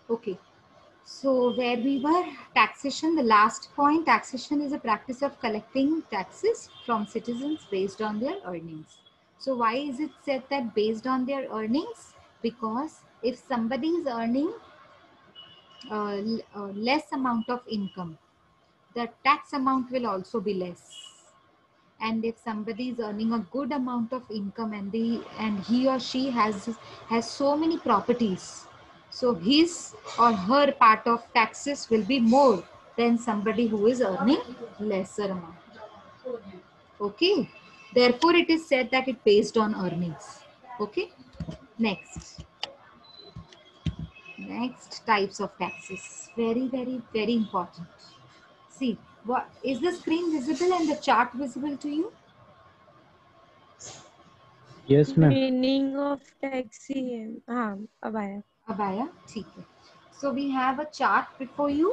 Okay. So where we were, taxation, the last point, taxation is a practice of collecting taxes from citizens based on their earnings. So why is it said that based on their earnings? Because if somebody is earning less amount of income, the tax amount will also be less. And if somebody is earning a good amount of income and he or she has so many properties, so his or her part of taxes will be more than somebody who is earning lesser amount. Okay, therefore it is said that it based on earnings. Okay, next types of taxes, very important. See, what is the screen visible and the chart visible to you? Yes, ma'am. Meaning of taxi है, हाँ अब आया। अब आया, ठीक है. So we have a chart before you.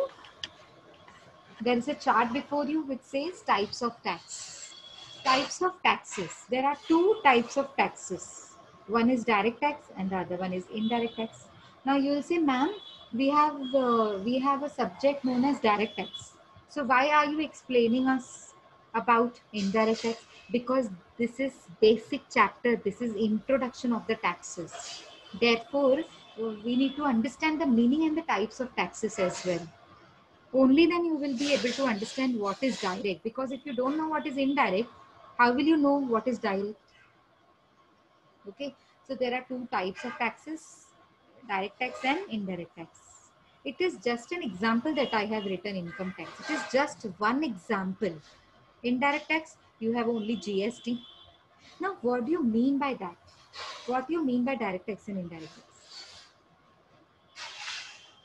There is a chart before you which says types of tax. Types of taxes. There are two types of taxes. One is direct tax and the other one is indirect tax. Now you will say, ma'am, we have a subject known as direct tax. So why are you explaining us about indirect tax? Because this is basic chapter. This is introduction of the taxes. Therefore, we need to understand the meaning and the types of taxes as well. Only then you will be able to understand what is direct, because if you don't know what is indirect, how will you know what is direct? Okay, so there are two types of taxes, direct tax and indirect tax. It is just an example that I have written income tax. It is just one example. Indirect tax, you have only GST. Now what do you mean by that? What do you mean by direct tax and indirect tax?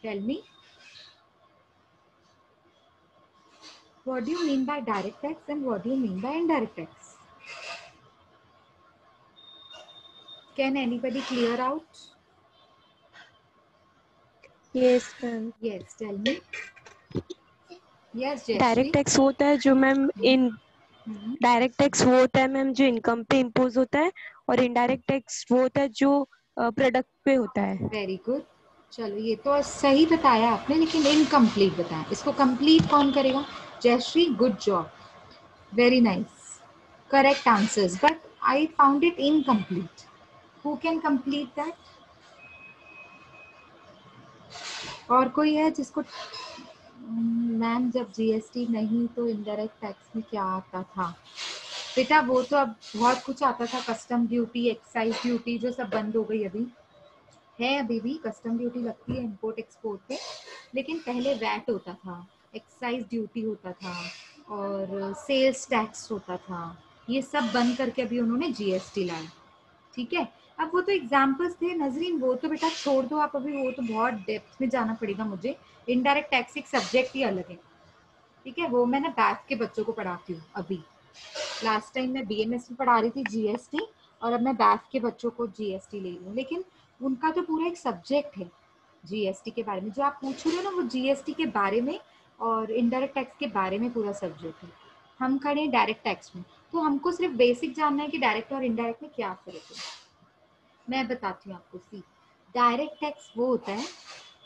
Tell me. What do you mean by direct tax and what do you mean by indirect tax? Can anybody clear out? Yes ma'am. Yes, tell me. Yes, direct Jayashri. Tax होता है जो ma'am इन Hmm. Direct tax वो होता है ma'am जो income पे impose होता है, और इनडायरेक्ट टैक्स वो होता है जो प्रोडक्ट पे होता है। Very good. चलो ये तो सही बताया आपने, लेकिन इनकम्प्लीट बताया. इसको कंप्लीट कौन करेगा? Jayshree, good job. Very nice. Correct answers, but I found it incomplete. Who can complete that? और कोई है जिसको? मैम जब जीएसटी नहीं तो इनडायरेक्ट टैक्स में क्या आता था? बेटा वो तो अब बहुत कुछ आता था, कस्टम ड्यूटी, एक्साइज ड्यूटी, जो सब बंद हो गई. अभी भी कस्टम ड्यूटी लगती है इंपोर्ट एक्सपोर्ट पे, लेकिन पहले वैट होता था, एक्साइज ड्यूटी होता था और सेल्स टैक्स होता था. ये सब बंद करके अभी उन्होंने जीएसटी लाया. ठीक है, अब वो तो एग्जाम्पल्स थे नजरीन, वो तो बेटा छोड़ दो आप अभी, वो तो बहुत डेप्थ में जाना पड़ेगा मुझे. इनडायरेक्ट टैक्स एक सब्जेक्ट ही अलग है. ठीक है, वो मैं ना बैथ के बच्चों को पढ़ाती हूँ अभी. लास्ट टाइम मैं बीएमएस में पढ़ा रही थी जीएसटी, और अब मैं बैथ के बच्चों को जीएसटी ले रही हूँ. लेकिन उनका तो पूरा एक सब्जेक्ट है जीएसटी के बारे में. जो आप पूछ रहे हो ना, वो जीएसटी के बारे में और इनडायरेक्ट टैक्स के बारे में पूरा सब्जेक्ट है. हम खड़े हैं डायरेक्ट टैक्स में, तो हमको सिर्फ बेसिक जानना है कि डायरेक्ट और इनडायरेक्ट में क्या फर्क है. मैं बताती हूँ आपको. सी, डायरेक्ट टैक्स वो होता है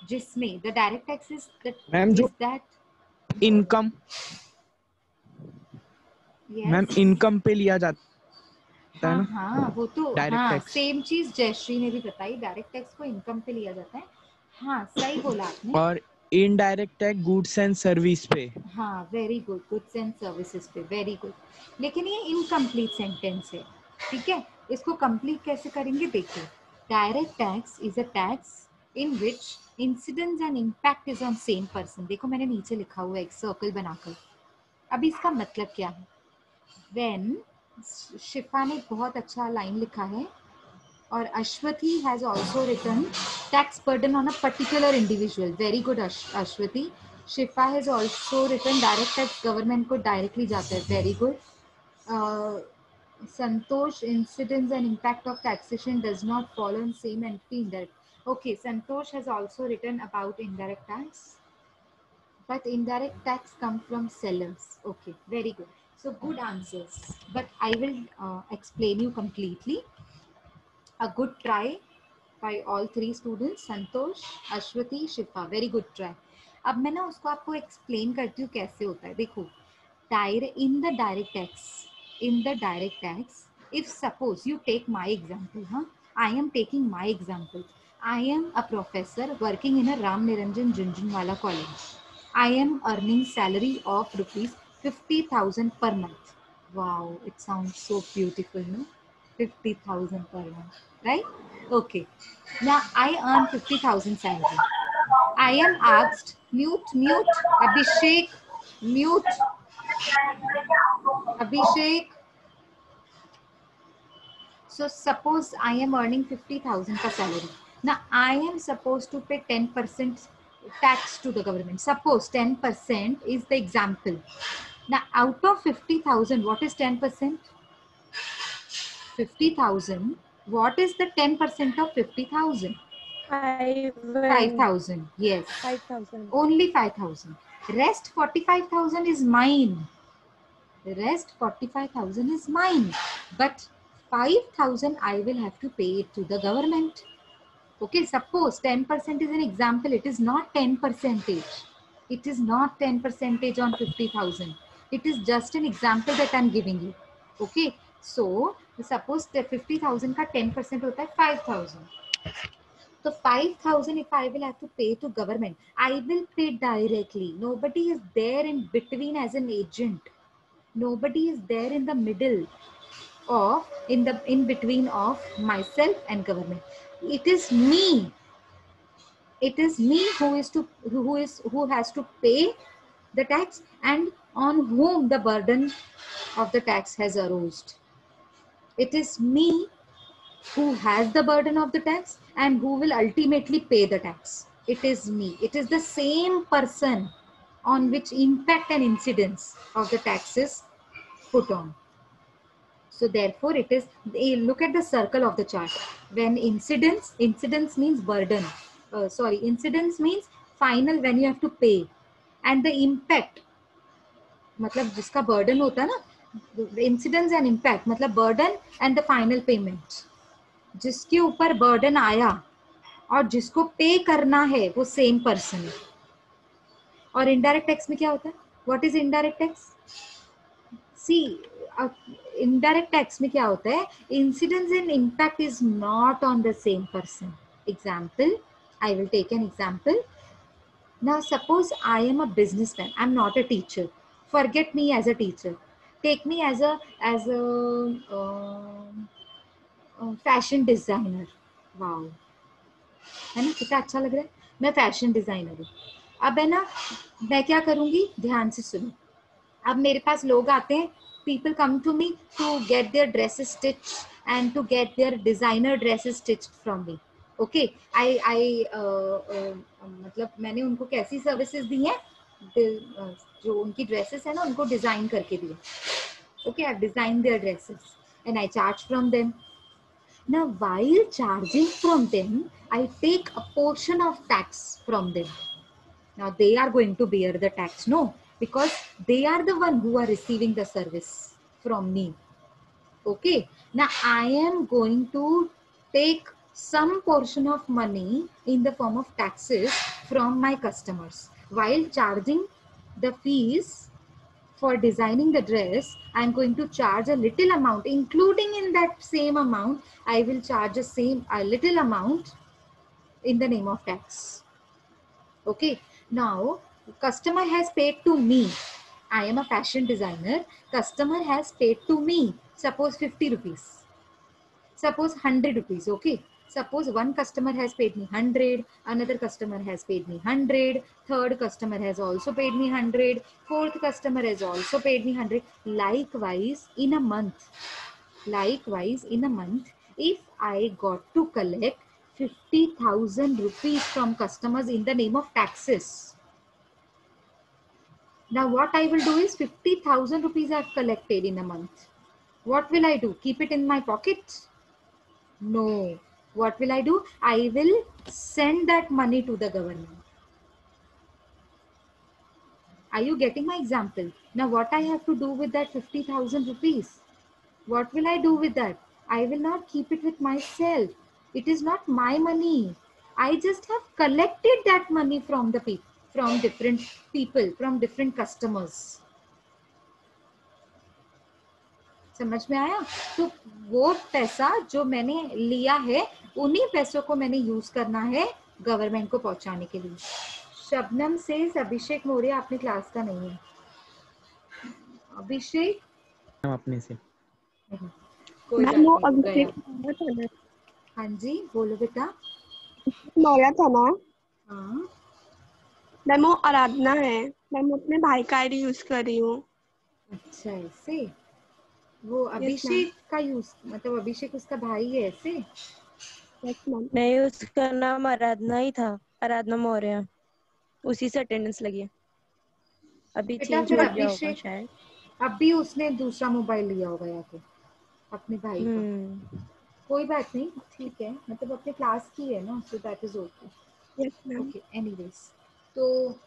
जिसमें द डायरेक्ट टैक्स मैम जो is that. Income, ma'am yes. Income पे लिया जाता है हाँ ना हाँ, वो तो डायरेक्ट हाँ, टैक्स, सेम चीज जयश्री ने भी बताई. डायरेक्ट टैक्स को इनकम पे लिया जाता है. हाँ, सही बोला आपने. और indirect tax goods and service पे. हाँ, very good, goods and services पे. Very good. लेकिन ये इनकम्प्लीट सेंटेंस है. ठीक है, इसको कंप्लीट कैसे करेंगे देखिए. Direct tax is a tax in which incidence and impact is on same person. देखो मैंने नीचे लिखा हुआ है एक सर्कल बनाकर. अभी इसका मतलब क्या है? व्हेन, शिफा ने बहुत अच्छा लाइन लिखा है, और Ashwati has also written tax burden on a particular individual. Very good, Ashwati. Shifa has also written direct tax government को directly जाता है. Very good. uh, Santosh, incidence and impact of taxation does not follow in same entity indirect. Okay, Santosh has also written about indirect tax, but indirect tax come from sellers. Okay, very good. So good answers, but I will explain you completely. A good try. by all three students, Santosh, Ashwati, Shifa. Very good try. अब मैं ना उसको आपको explain करती हूँ कैसे होता है. देखो, in the direct tax, if suppose you take my example, huh? I am taking my example. I am a professor working in a Ram Niranjan Junjunwala college. I am earning salary of rupees 50,000 per month. Wow, it sounds so beautiful, no? 50,000 per month, right? Okay. Now I earn 50,000 salary. I am asked, mute, Abhishek, mute, Abhishek. So suppose I am earning 50,000 ka salary. Now I am supposed to pay 10% tax to the government. Suppose 10% is the example. Now out of 50,000, what is 10%? 50,000. What is the 10% of 50,000? 5,000. Yes. 5,000. Only 5,000. Rest 45,000 is mine. The rest 45,000 is mine. But 5,000 I will have to pay it to the government. Okay, suppose 10% is an example. It is not 10%. It is not 10% on 50,000. It is just an example that I am giving you. Okay, so suppose the 50,000 का 10% होता है 5,000. So 5,000 if I will have to pay to government, I will pay directly. Nobody is there in between as an agent. Nobody is there in the middle of in between of myself and government. It is me. It is me who has to pay the tax and on whom the burden of the tax has arose. It is me who has the burden of the tax and who will ultimately pay the tax. It is me. It is the same person on which impact and incidence of the tax is put on. So therefore it is, look at the circle of the chart. When incidence means burden. Incidence means final when you have to pay. And the impact, मतलब जिसका burden होता है ना, incidence and impact, मतलब burden and the final payment. जिसके ऊपर burden आया और जिसको पे करना है वो सेम पर्सन है. और इनडायरेक्ट टैक्स में क्या होता है? What is indirect tax? See indirect tax में क्या होता है? Incidence and impact is not on the same person. Example, I will take an example. Now suppose I am a businessman. I am not a teacher. Forget me as a teacher. Take me as a fashion designer. Wow, है ना, कितना अच्छा लग रहा है. मैं fashion designer हूँ. अब है ना, मैं क्या करूंगी, ध्यान से सुनो. अब मेरे पास लोग आते हैं, people come to me to get their dresses stitched and to get their designer dresses stitched from me. Okay, मतलब मैंने उनको कैसी सर्विसेज दी हैं, जो उनकी ड्रेसेस है ना उनको डिजाइन करके दिए. Okay, I've designed their dresses and I charge from them. Now, while charging from them, I take a portion of tax from them. Now, they are going to bear the tax, no, because they are the one who are receiving the service from me. Okay. Now, I am going to take some portion of money in the form of taxes from my customers. While charging the fees for designing the dress, I am going to charge a little amount, including in that same amount, I will charge a little amount in the name of tax. Okay. Now, customer has paid to me. I am a fashion designer. Customer has paid to me. Suppose 50 rupees. Suppose 100 rupees. Okay. Suppose one customer has paid me 100, another customer has paid me 100, third customer has also paid me 100, fourth customer has also paid me 100. Likewise, in a month, if I got to collect 50,000 rupees from customers in the name of taxes. Now what I will do is 50,000 rupees I have collected in a month. What will I do? Keep it in my pocket? No. What will I do? I will send that money to the government. Are you getting my example? Now what I have to do with that 50,000 rupees? What will I do with that? I will not keep it with myself. It is not my money. I just have collected that money from the people, from different people, from different customers. समझ में आया? तो वो पैसा जो मैंने लिया है, उन्हीं पैसों को मैंने यूज करना है गवर्नमेंट को पहुंचाने के लिए. शबनम से अभिषेक मौर्य अपनी क्लास का नहीं है. अभिषेक अपने से कोई बात मैम वो नहीं, गया. अभिषेक मौर्य था ना, हाँ जी बोलो बेटा. मौर्य था ना हाँ मैम, वो आराधना है. मैम अपने भाई का आईडी यूज कर रही हूँ. अच्छा ऐसे. वो अभिषेक का यूज, मतलब अभिषेक उसका भाई है ऐसे. Yes ma'am. नहीं, उसका नाम आराधना ही था, आराधना मौर्य. उसी से अटेंडेंस लगी है. अभी बेटा चेंज फिर हो गया होगा अभिषेक शायद. अभी उसने दूसरा मोबाइल लिया होगा या तो अपने भाई का. कोई बात नहीं, ठीक है, मतलब अपने क्लास की है ना, so that is okay. Yes ma'am. Okay anyways. तो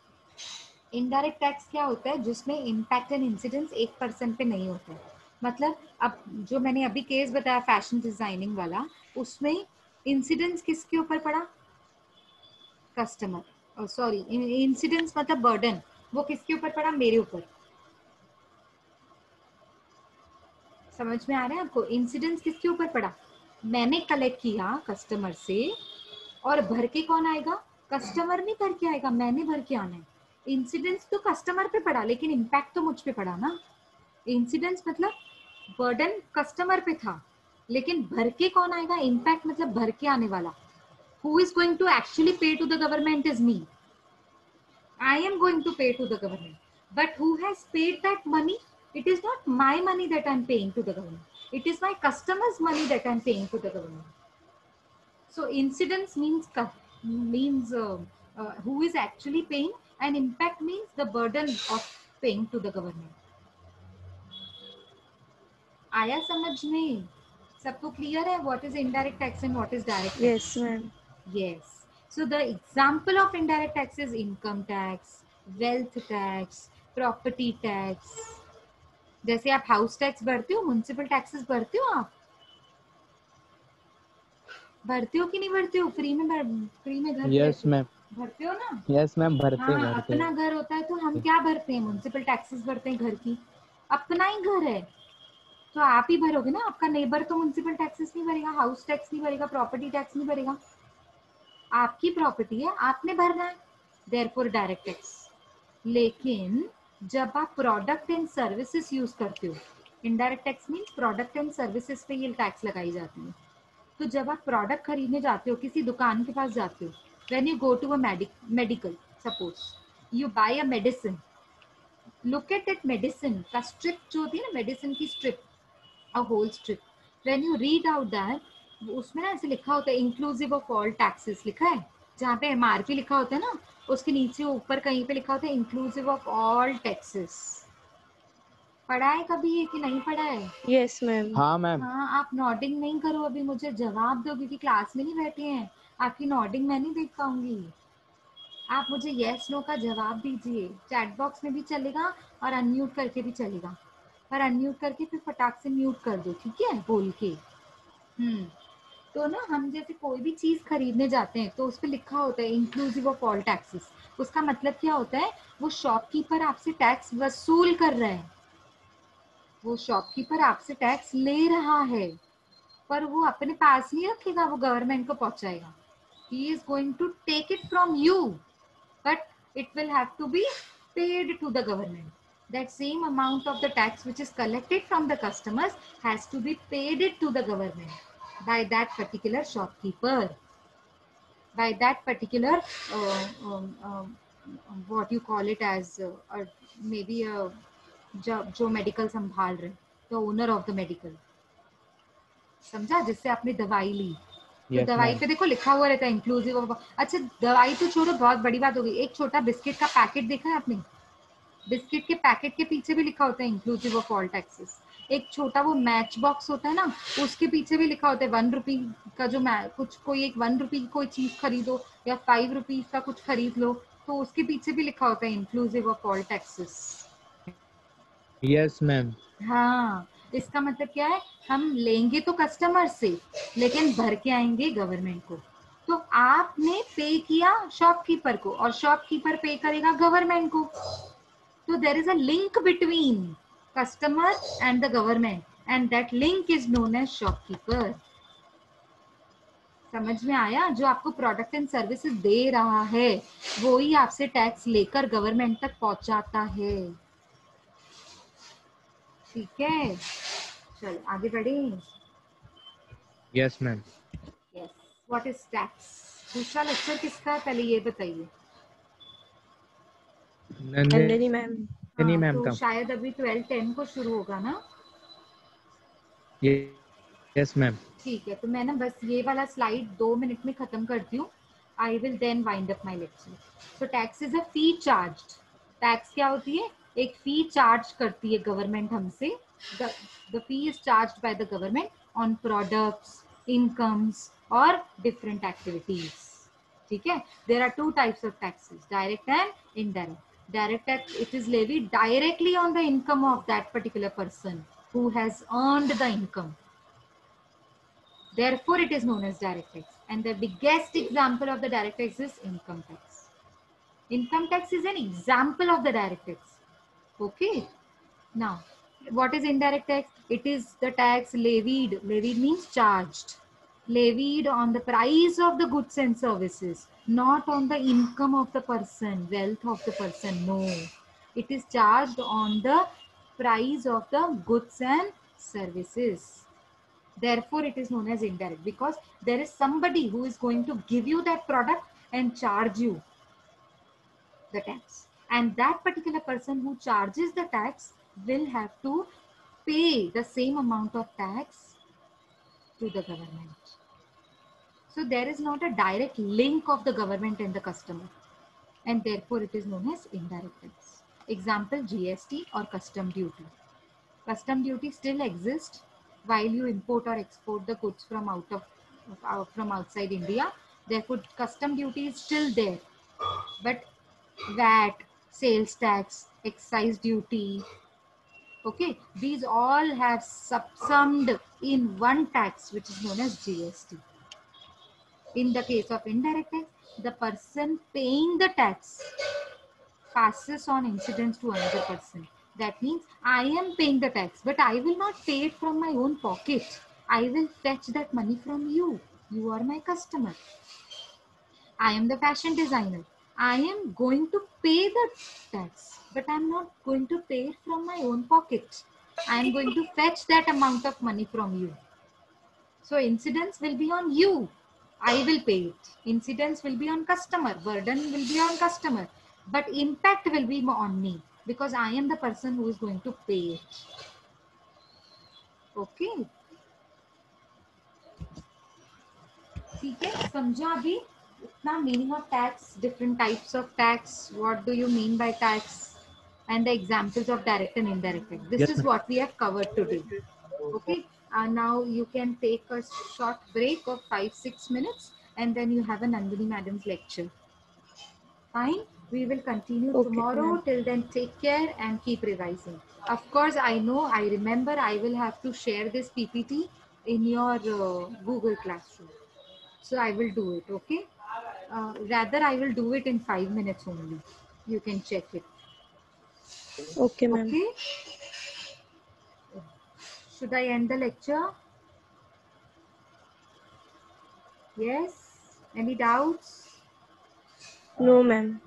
इनडायरेक्ट टैक्स क्या होता है? जिसमें इम्पैक्ट एंड इंसिडेंस एक पर्सन पे नहीं होता है. मतलब अब जो मैंने अभी केस बताया फैशन डिजाइनिंग वाला, उसमें इंसिडेंस किसके ऊपर पड़ा? कस्टमर. सॉरी, इंसिडेंस मतलब बर्डन, वो किसके ऊपर पड़ा? मेरे ऊपर. समझ में आ रहा है आपको? इंसिडेंस किसके ऊपर पड़ा? मैंने कलेक्ट किया कस्टमर से, और भर के कौन आएगा? कस्टमर नहीं भर के आएगा, मैंने भर के आना है. इंसिडेंस तो कस्टमर पे पड़ा, लेकिन इम्पैक्ट तो मुझ पे पड़ा ना. इंसिडेंस मतलब बर्डन कस्टमर पे था, लेकिन भर के कौन आएगा? इम्पैक्ट मतलब भर के आने वाला. Who is going to actually pay to the government is me. I am going to pay to the government. But who has paid that money? It is not my money that I'm paying to the government. It is my customer's money that I'm paying to the government. So incidence means who is actually paying, and impact means the burden of paying to the government. आया समझ में? सबको clear है what is indirect tax and what is direct tax? Yes, ma'am. Yes. So the example of indirect tax is income tax, wealth tax, property tax. जैसे आप house tax भरते हो, municipal taxes भरते हो, आप भरते हो कि नहीं भरते हो? फ्री में घर यस रहते हो, मैम. भरते हो ना? यस मैम, भरते हाँ, भरते. अपना घर होता है तो हम क्या भरते हैं? म्युनिसिपल टैक्सेस भरते हैं घर की. अपना ही घर है तो आप ही भरोगे ना. आपका नेबर तो म्युनिसिपल टैक्सेस नहीं भरेगा, हाउस टैक्स नहीं भरेगा, प्रॉपर्टी टैक्स नहीं भरेगा. आपकी प्रॉपर्टी है, आपने भरना है, देयरफॉर डायरेक्ट टैक्स. लेकिन जब आप प्रोडक्ट एंड सर्विसेज यूज करते हो, indirect tax means product and services पे ये टैक्स लगाई जाती है. तो जब आप प्रोडक्ट खरीदने जाते हो, किसी दुकान के पास जाते हो, when you go to a medical, suppose you buy a medicine, look at that medicine का स्ट्रिप जो होती है ना, मेडिसिन की strip, a whole strip. When you read out that, उसमें ना ऐसे लिखा होता है इंक्लूसिव ऑफ ऑल टैक्सेस लिखा है. जहाँ पे एमआरपी लिखा होता है ना, उसके नीचे ऊपर कहीं पे लिखा होता है इंक्लूसिव ऑफ ऑल टैक्सेस. पढ़ा है कभी ये कि नहीं पढ़ा है? Yes, ma'am. हाँ मैम. हाँ, आप नॉडिंग नहीं करो, अभी मुझे जवाब दो, क्योंकि क्लास में नहीं बैठे हैं. आपकी नॉडिंग मैं नहीं देख पाऊंगी. आप मुझे यस नो का जवाब दीजिए. चैट बॉक्स में भी चलेगा और अनम्यूट करके भी चलेगा, पर अनम्यूट करके फिर फटाक से म्यूट कर दो, ठीक है, बोल के. तो ना हम जैसे कोई भी चीज खरीदने जाते हैं तो उस पर लिखा होता है इंक्लूसिव ऑफ ऑल टैक्सेस. उसका मतलब क्या होता है? वो शॉपकीपर आपसे टैक्स वसूल कर रहा है, वो शॉपकीपर आपसे टैक्स ले रहा है, पर वो अपने पास नहीं रखेगा, वो गवर्नमेंट को पहुंचाएगा. He is going to take it from you, but it will have to be paid to the government. That same amount of the tax which is collected from the customers has to be paid it to the government by that particular shopkeeper, by that particular what you call it as maybe a जो medical संभाल रहे, the owner of the medical. समझा? जिससे आपने दवाई ली, तो Yes, दवाई ma'am. पे देखो लिखा हुआ रहता है इंक्लूसिव ऑफ. अच्छा दवाई तो छोड़ो, बहुत बड़ी बात हो गई. एक छोटा बिस्किट का पैकेट देखा है आपने? बिस्किट के पैकेट के पीछे भी लिखा होता है इंक्लूसिव ऑफ ऑल टैक्सेस. एक छोटा वो मैच बॉक्स होता है ना, उसके पीछे भी लिखा होता है 1 रुपी का जो कुछ कोई एक 1 रुपी की कोई चीज खरीदो या 5 रुपीज का कुछ खरीद लो, तो उसके पीछे भी लिखा होता है inclusive of all taxes. Yes, ma'am. हाँ, इसका मतलब क्या है, हम लेंगे तो कस्टमर से लेकिन भर के आएंगे गवर्नमेंट को। तो आपने पे किया शॉपकीपर को और शॉपकीपर पे करेगा गवर्नमेंट को। तो there is a link between customer and the government and that link is known as shopkeeper. समझ में आया? जो आपको प्रोडक्ट एंड सर्विसेज दे रहा है वो ही आपसे टैक्स लेकर गवर्नमेंट तक पहुंचाता है। ठीक है, चलो आगे बढ़े। Yes ma'am. Yes, what is tax? दूसरा लेक्चर किसका है पहले ये बताइए। नंदिनी मैम। हाँ, मैम तो का। शायद अभी 12:10 को शुरू होगा ना। Yes ma'am. ठीक है, तो मैं ना बस ये वाला स्लाइड 2 मिनट में खत्म करती हूँ। I will then wind up my lecture. So tax is a fee charge. Tax क्या होती है? एक फी चार्ज करती है गवर्नमेंट हमसे। The fee is charge by the government on products, incomes और डिफरेंट एक्टिविटीज। ठीक है, there are two types of taxes, direct and indirect. Direct tax, it is levied directly on the income of that particular person who has earned the income. Therefore, it is known as direct tax. And the biggest example of the direct tax is income tax. Income tax is an example of the direct tax. Okay. Now, what is indirect tax? It is the tax levied. Levied means charged. Levied on the price of the goods and services, not on the income of the person, wealth of the person. No. It is charged on the price of the goods and services. Therefore, it is known as indirect because there is somebody who is going to give you that product and charge you the tax. And that particular person who charges the tax will have to pay the same amount of tax to the government. So there is not a direct link of the government and the customer. And therefore, it is known as indirect tax. Example, GST or custom duty. Custom duty still exists while you import or export the goods from from outside India. Therefore, custom duty is still there. But VAT, sales tax, excise duty, okay, these all have subsumed in one tax which is known as GST. In the case of indirect tax, the person paying the tax passes on incidence to another person. That means I am paying the tax, but I will not pay it from my own pocket. I will fetch that money from you. You are my customer. I am the fashion designer. I am going to pay the tax, but I am not going to pay it from my own pocket. I am going to fetch that amount of money from you. So incidence will be on you. I will pay it. Incidence will be on customer. Burden will be on customer. But impact will be on me because I am the person who is going to pay it. Okay. ठीक है, समझा अभी इतना meaning of tax, different types of tax, what do you mean by tax, and the examples of direct and indirect tax. This Yes is ma'am. what we have covered today. Okay. Now you can take a short break of 5-6 minutes and then you have a Nandini madam's lecture. Fine. We will continue Okay, tomorrow. ma'am. Till then, take care and keep revising. Of course, I know, I remember I will have to share this PPT in your Google Classroom. So I will do it, okay? Rather, I will do it in 5 minutes only. You can check it. Okay, ma'am. Okay? Should I end the lecture? Yes? Any doubts? No, ma'am.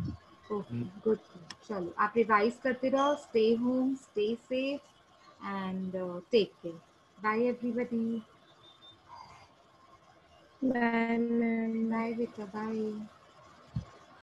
Okay, good. चलो, आप revise करते रहो. Stay home, stay safe, and take care. Bye, everybody. Bye, ma'am. Bye, Vita. Bye.